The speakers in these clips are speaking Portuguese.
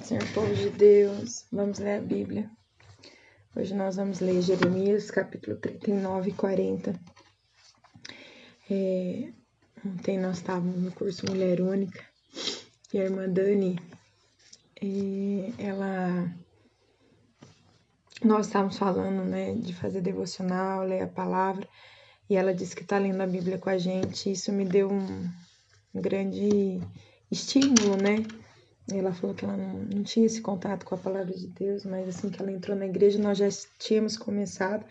Senhor, povo de Deus, vamos ler a Bíblia. Hoje nós vamos ler Jeremias, capítulo 39 e 40. Ontem nós estávamos no curso Mulher Única e a irmã Dani, nós estávamos falando, de fazer devocional, ler a palavra, e ela disse que está lendo a Bíblia com a gente. Isso me deu um grande estímulo, Ela falou que ela não tinha esse contato com a palavra de Deus, mas assim que ela entrou na igreja, nós já tínhamos começado.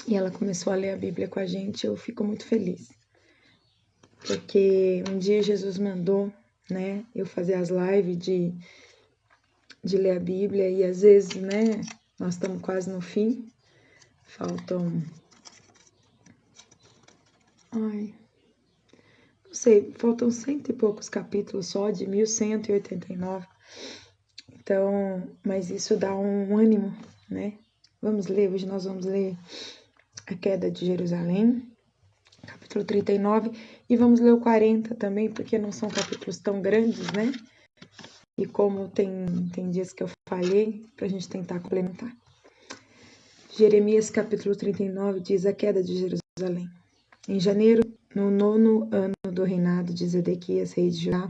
E ela começou a ler a Bíblia com a gente. Eu fico muito feliz. Porque um dia Jesus mandou, eu fazer as lives de ler a Bíblia. E às vezes, nós estamos quase no fim. Faltam... faltam 100 e poucos capítulos só, de 1189. Então, mas isso dá um ânimo, Vamos ler, hoje nós vamos ler a queda de Jerusalém, capítulo 39, e vamos ler o 40 também, porque não são capítulos tão grandes, E como tem dias que eu falhei, para a gente tentar complementar. Jeremias, capítulo 39, diz a queda de Jerusalém. Em janeiro, no 9º ano do reinado de Zedequias, rei de Judá,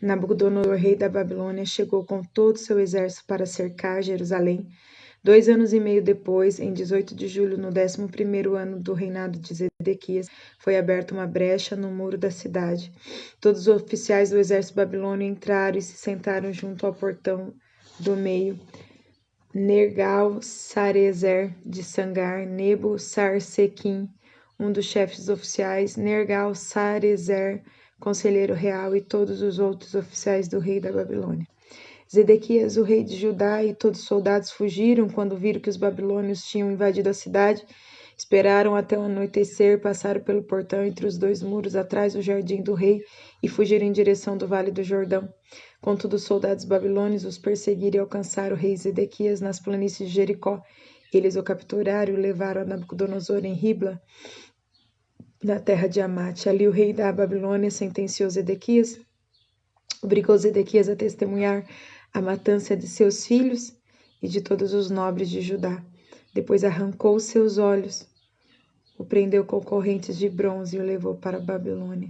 Nabucodonosor, rei da Babilônia, chegou com todo o seu exército para cercar Jerusalém. 2 anos e meio depois, em 18 de julho, no 11º ano do reinado de Zedequias, foi aberta uma brecha no muro da cidade. Todos os oficiais do exército babilônio entraram e se sentaram junto ao portão do meio. Nergal-Sarezer de Sangar, Nebo-Sarsequim, um dos chefes dos oficiais, Nergal-Sarezer, conselheiro real, e todos os outros oficiais do rei da Babilônia. Zedequias, o rei de Judá, e todos os soldados fugiram quando viram que os babilônios tinham invadido a cidade. Esperaram até o anoitecer, passaram pelo portão entre os 2 muros atrás do jardim do rei e fugiram em direção do vale do Jordão. Contudo, os soldados babilônios os perseguiram e alcançaram o rei Zedequias nas planícies de Jericó. Eles o capturaram e o levaram a Nabucodonosor em Ribla, na terra de Amate. Ali o rei da Babilônia sentenciou Zedequias, obrigou Zedequias a testemunhar a matança de seus filhos e de todos os nobres de Judá. Depois arrancou seus olhos, o prendeu com correntes de bronze e o levou para a Babilônia.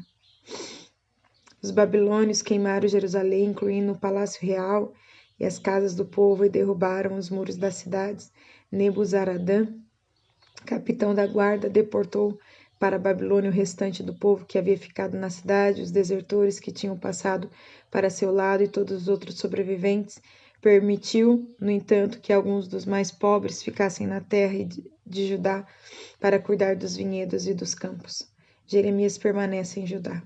Os babilônios queimaram Jerusalém, incluindo o palácio real e as casas do povo, e derrubaram os muros das cidades. Nebuzaradã, capitão da guarda, deportou para a Babilônia o restante do povo que havia ficado na cidade, os desertores que tinham passado para seu lado e todos os outros sobreviventes. Permitiu, no entanto, que alguns dos mais pobres ficassem na terra de Judá para cuidar dos vinhedos e dos campos. Jeremias permanece em Judá.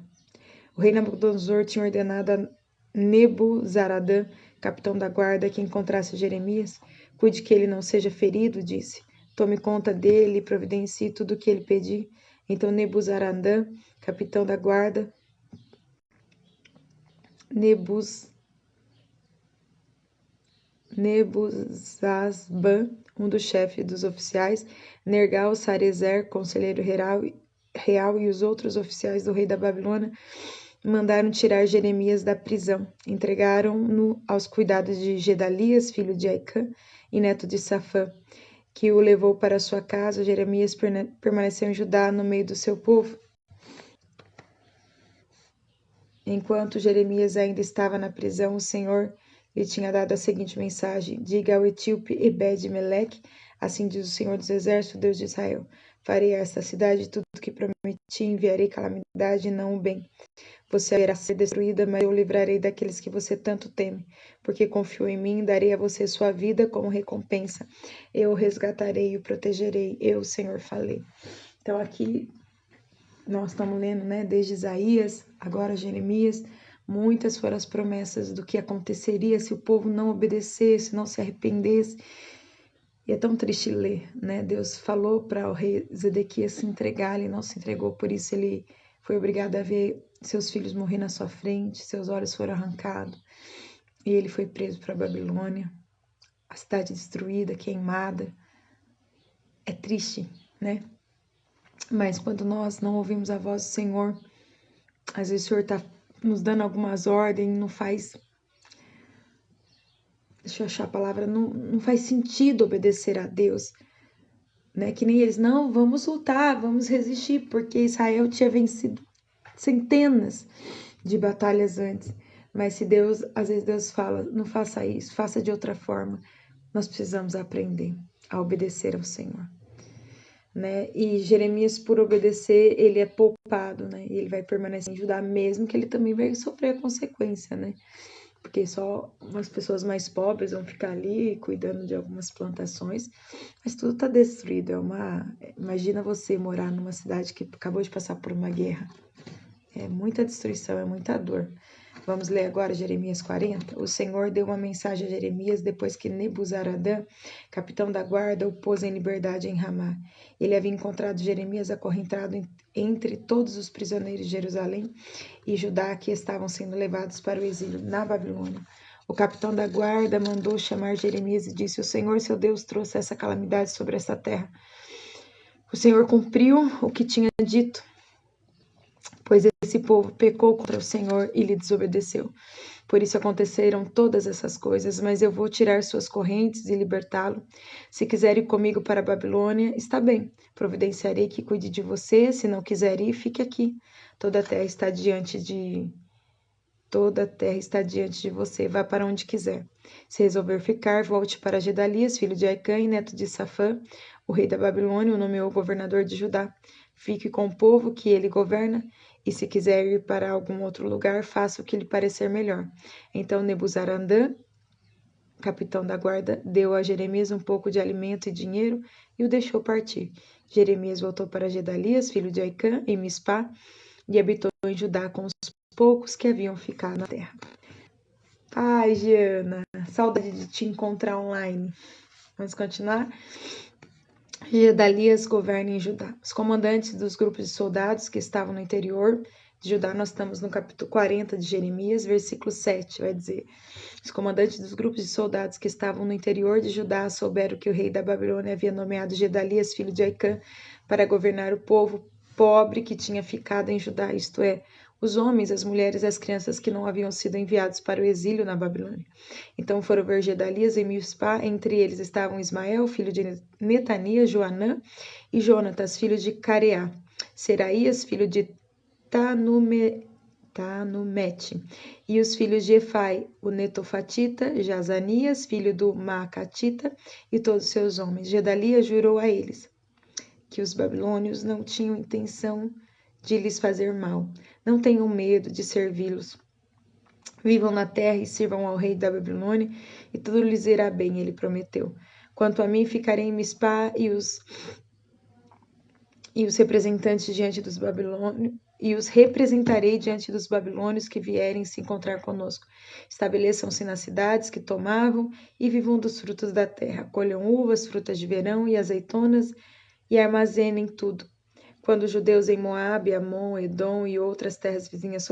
O rei Nabucodonosor tinha ordenado a Nebuzaradã, capitão da guarda, que encontrasse Jeremias. Cuide que ele não seja ferido, disse. Tome conta dele e providencie tudo o que ele pedir. Então Nebuzaradã, capitão da guarda, Nebuzazban, um dos chefes dos oficiais, Nergal-Sarezer, conselheiro real, e os outros oficiais do rei da Babilônia mandaram tirar Jeremias da prisão. Entregaram-no aos cuidados de Gedalias, filho de Aicã e neto de Safã, que o levou para sua casa. Jeremias permaneceu em Judá, no meio do seu povo. Enquanto Jeremias ainda estava na prisão, o Senhor lhe tinha dado a seguinte mensagem: diga ao etíope Ebed-Meleque, assim diz o Senhor dos Exércitos, Deus de Israel: farei a esta cidade tudo o que prometi, enviarei calamidade e não o bem. Você haverá ser destruída, mas eu livrarei daqueles que você tanto teme, porque confiou em mim, darei a você sua vida como recompensa. Eu o resgatarei e o protegerei, eu, o Senhor, falei. Então aqui nós estamos lendo, desde Isaías, agora Jeremias. Muitas foram as promessas do que aconteceria se o povo não obedecesse, não se arrependesse. E é tão triste ler, Deus falou para o rei Zedequias se entregar, ele não se entregou, por isso ele foi obrigado a ver seus filhos morrer na sua frente, seus olhos foram arrancados, e ele foi preso para a Babilônia, a cidade destruída, queimada. É triste, Mas quando nós não ouvimos a voz do Senhor, às vezes o Senhor está nos dando algumas ordens, não faz deixa eu achar a palavra, não faz sentido obedecer a Deus, né? Que nem eles, não, vamos lutar, vamos resistir, porque Israel tinha vencido centenas de batalhas antes. Mas se Deus, às vezes Deus fala, não faça isso, faça de outra forma. Nós precisamos aprender a obedecer ao Senhor, né? E Jeremias, por obedecer, ele é poupado, né? E ele vai permanecer em Judá, mesmo que ele também vai sofrer a consequência, né? Porque só as pessoas mais pobres vão ficar ali cuidando de algumas plantações, mas tudo está destruído. Imagina você morar numa cidade que acabou de passar por uma guerra. É muita destruição, é muita dor. Vamos ler agora Jeremias 40. O Senhor deu uma mensagem a Jeremias depois que Nebuzaradã, capitão da guarda, o pôs em liberdade em Ramá. Ele havia encontrado Jeremias acorrentado entre todos os prisioneiros de Jerusalém e Judá que estavam sendo levados para o exílio na Babilônia. O capitão da guarda mandou chamar Jeremias e disse: O Senhor, seu Deus, trouxe essa calamidade sobre essa terra. O Senhor cumpriu o que tinha dito, pois esse povo pecou contra o Senhor e lhe desobedeceu. Por isso aconteceram todas essas coisas, mas eu vou tirar suas correntes e libertá-lo. Se quiser ir comigo para a Babilônia, está bem. Providenciarei que cuide de você, se não quiser ir, fique aqui. Toda a terra está diante de você, vá para onde quiser. Se resolver ficar, volte para Gedalias, filho de Aicã e neto de Safã. O rei da Babilônia o nomeou governador de Judá. Fique com o povo que ele governa, e se quiser ir para algum outro lugar, faça o que lhe parecer melhor. Então Nebuzaradã, capitão da guarda, deu a Jeremias um pouco de alimento e dinheiro e o deixou partir. Jeremias voltou para Gedalias, filho de Aicã, em Mispá, e habitou em Judá com os poucos que haviam ficado na terra. Ai, Giana, saudade de te encontrar online. Vamos continuar? Gedalias governa em Judá. Os comandantes dos grupos de soldados que estavam no interior de Judá, nós estamos no capítulo 40 de Jeremias, versículo 7, vai dizer: Os comandantes dos grupos de soldados que estavam no interior de Judá souberam que o rei da Babilônia havia nomeado Gedalias, filho de Aicã, para governar o povo pobre que tinha ficado em Judá, isto é, os homens, as mulheres e as crianças que não haviam sido enviados para o exílio na Babilônia. Então foram ver Gedalias em Mispá, entre eles estavam Ismael, filho de Netanias, Joanã e Jonatas, filho de Careá, Seraías, filho de Tanumete, e os filhos de Efai, o Netofatita, Jazanias, filho do Maacatita, e todos seus homens. Gedalias jurou a eles que os babilônios não tinham intenção de lhes fazer mal. Não tenham medo de servi-los. Vivam na terra e sirvam ao rei da Babilônia, e tudo lhes irá bem, ele prometeu. Quanto a mim, ficarei em Mispá e os representantes diante dos babilônios, e os representarei diante dos babilônios que vierem se encontrar conosco. Estabeleçam-se nas cidades que tomavam e vivam dos frutos da terra. Colham uvas, frutas de verão e azeitonas e armazenem tudo. Quando os judeus em Moabe, Amon, Edom e outras terras vizinhas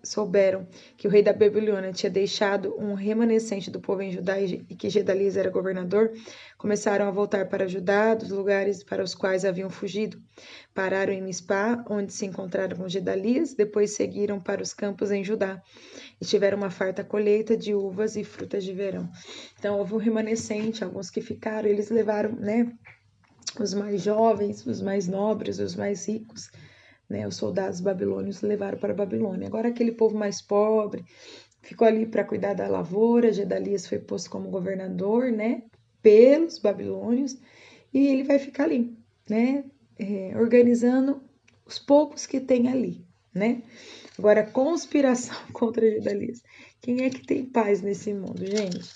souberam que o rei da Babilônia tinha deixado um remanescente do povo em Judá e que Gedalias era governador, começaram a voltar para Judá, dos lugares para os quais haviam fugido. Pararam em Mispá, onde se encontraram com Gedalias, depois seguiram para os campos em Judá e tiveram uma farta colheita de uvas e frutas de verão. Então houve um remanescente, alguns que ficaram, eles levaram, né, os mais jovens, os mais nobres, os mais ricos, né, os soldados babilônios levaram para a Babilônia. Agora aquele povo mais pobre ficou ali para cuidar da lavoura. Gedalias foi posto como governador, né, pelos babilônios, e ele vai ficar ali, né, organizando os poucos que tem ali, né. Agora, conspiração contra Gedalias. Quem é que tem paz nesse mundo, gente?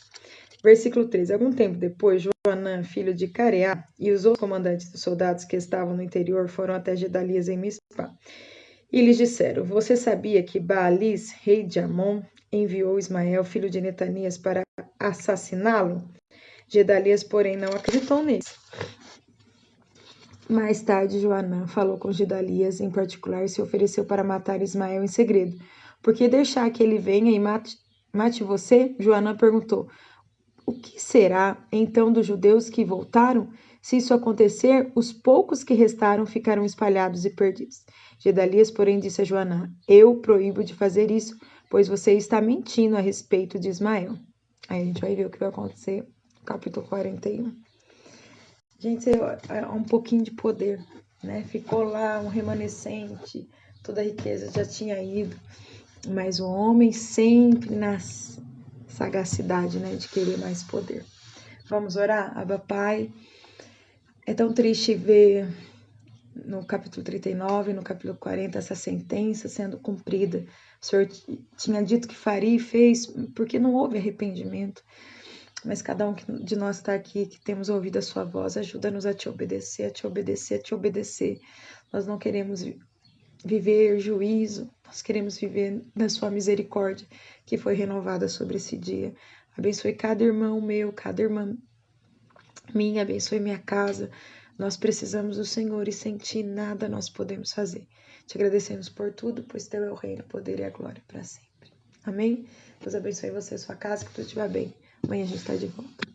Versículo 13. Algum tempo depois, Joanã, filho de Careá, e os outros comandantes dos soldados que estavam no interior foram até Gedalias em Mispá. E lhes disseram: Você sabia que Baalis, rei de Amon, enviou Ismael, filho de Netanias, para assassiná-lo? Gedalias, porém, não acreditou neles. Mais tarde, Joanã falou com Gedalias em particular e se ofereceu para matar Ismael em segredo. Por que deixar que ele venha e mate você? Joanã perguntou. O que será, então, dos judeus que voltaram? Se isso acontecer, os poucos que restaram ficarão espalhados e perdidos. Gedalias, porém, disse a Joanã: Eu proíbo de fazer isso, pois você está mentindo a respeito de Ismael. Aí a gente vai ver o que vai acontecer no capítulo 41. Gente, é um pouquinho de poder, né? Ficou lá um remanescente, toda a riqueza já tinha ido, mas o homem sempre na sagacidade, né, de querer mais poder. Vamos orar? Abba Pai, é tão triste ver no capítulo 39, no capítulo 40, essa sentença sendo cumprida. O Senhor tinha dito que faria e fez, porque não houve arrependimento. Mas cada um de nós está aqui, que temos ouvido a sua voz, ajuda-nos a te obedecer, a te obedecer, a te obedecer. Nós não queremos viver juízo, nós queremos viver na sua misericórdia, que foi renovada sobre esse dia. Abençoe cada irmão meu, cada irmã minha, abençoe minha casa. Nós precisamos do Senhor e sem ti nada nós podemos fazer. Te agradecemos por tudo, pois teu é o reino, o poder e a glória para sempre. Amém? Deus abençoe você e sua casa, que tudo estiver bem. Amanhã a gente está de volta.